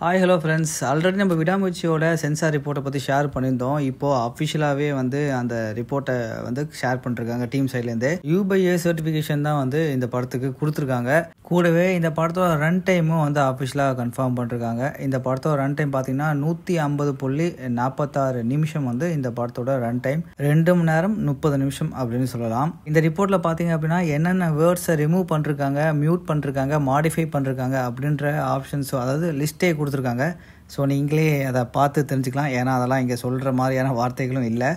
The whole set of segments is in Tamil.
ஹாய் ஹலோ ஃப்ரெண்ட்ஸ், ஆல்ரெடி நம்ம விடாமுயற்சியோட சென்சார் ரிப்போர்ட்டை பற்றி ஷேர் பண்ணியிருந்தோம். இப்போது அஃபிஷியலாகவே அந்த ரிப்போர்ட்டை ஷேர் பண்ணிருக்காங்க டீம் சைட்லேருந்து. UBA சர்டிஃபிகேஷன் தான் இந்த படத்துக்கு கொடுத்துருக்காங்க. கூடவே இந்த படத்தோட ரன் டைமும் அஃபிஷியலாக கன்ஃபார்ம் பண்ணிருக்காங்க. இந்த படத்தோட ரன் டைம் பார்த்தீங்கன்னா 150.46 நிமிஷம் இந்த படத்தோட ரன் டைம் 2 மணி நேரம் 30 நிமிஷம் அப்படின்னு சொல்லலாம். இந்த ரிப்போர்ட்டில் பார்த்தீங்க அப்படின்னா என்னென்ன வேர்ட்ஸை ரிமூவ் பண்ணிருக்காங்க, மியூட் பண்ணிருக்காங்க, மாடிஃபை பண்ணிருக்காங்க அப்படின்ற ஆப்ஷன்ஸ், அதாவது லிஸ்ட்டே கொடுத்துருக்காங்க. ஸோ நீங்களே அதை பார்த்து தெரிஞ்சுக்கலாம். ஏன்னா அதெல்லாம் இங்கே சொல்கிற மாதிரியான வார்த்தைகளும் இல்லை.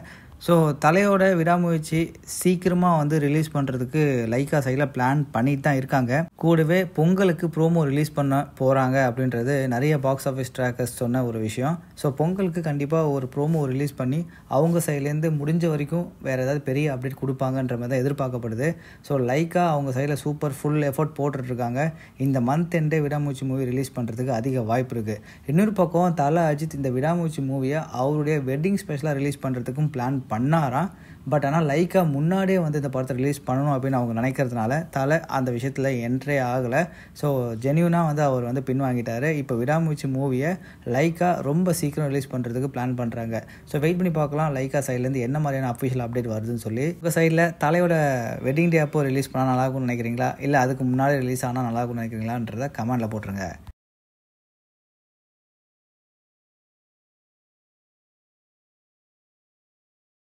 ஸோ தலையோட விடாமுயற்சி சீக்கிரமாக ரிலீஸ் பண்ணுறதுக்கு லைக்கா சைடில் பிளான் பண்ணிட்டு தான் இருக்காங்க. கூடவே பொங்கலுக்கு ப்ரோமோ ரிலீஸ் பண்ண போகிறாங்க அப்படின்றது நிறைய பாக்ஸ் ஆஃபீஸ் ட்ராக்கர்ஸ் சொன்ன ஒரு விஷயம். ஸோ பொங்கலுக்கு கண்டிப்பாக ஒரு ப்ரோமோ ரிலீஸ் பண்ணி அவங்க சைட்லேருந்து முடிஞ்ச வரைக்கும் வேறு ஏதாவது பெரிய அப்டேட் கொடுப்பாங்கன்ற மாதிரி தான் எதிர்பார்க்கப்படுது. ஸோ லைக்கா அவங்க சைடில் சூப்பர் ஃபுல் எஃபர்ட் போட்டுட்ருக்காங்க. இந்த மந்த் எண்டே விடாமுயற்சி மூவி ரிலீஸ் பண்ணுறதுக்கு அதிக வாய்ப்பு இருக்குது. இன்னொரு பக்கம் தல அஜித் இந்த விடாமுயற்சி மூவியை அவருடைய வெட்டிங் ஸ்பெஷலாக ரிலீஸ் பண்ணுறதுக்கும் பிளான் பண்ணாராம். பட் ஆனால் லைக்கா முன்னாடியே இந்த படத்தை ரிலீஸ் பண்ணணும் அப்படின்னு அவங்க நினைக்கிறதுனால தலை அந்த விஷயத்தில் என்ட்ரே ஆகலை. ஸோ ஜென்யூனாக அவர் பின்வாங்கிட்டார். இப்போ விடாமுயற்சி மூவியை லைக்கா ரொம்ப சீக்கிரம் ரிலீஸ் பண்ணுறதுக்கு பிளான் பண்ணுறாங்க. ஸோ வெயிட் பண்ணி பார்க்கலாம் லைக்கா சைட்லேருந்து என்ன மாதிரியான அஃபிஷியல் அப்டேட் வருதுன்னு சொல்லி. உங்கள் சைடில் தலையோட வெட்டிங் டே அப்போ ரிலீஸ் பண்ணால் நல்லாயிருக்கும்னு நினைக்கிறீங்களா, இல்லை அதுக்கு முன்னாடி ரிலீஸ் ஆனால் நல்லாயிருக்கும்னு நினைக்கிறீங்களான்றதை கமெண்ட்டில் போட்டுருங்க.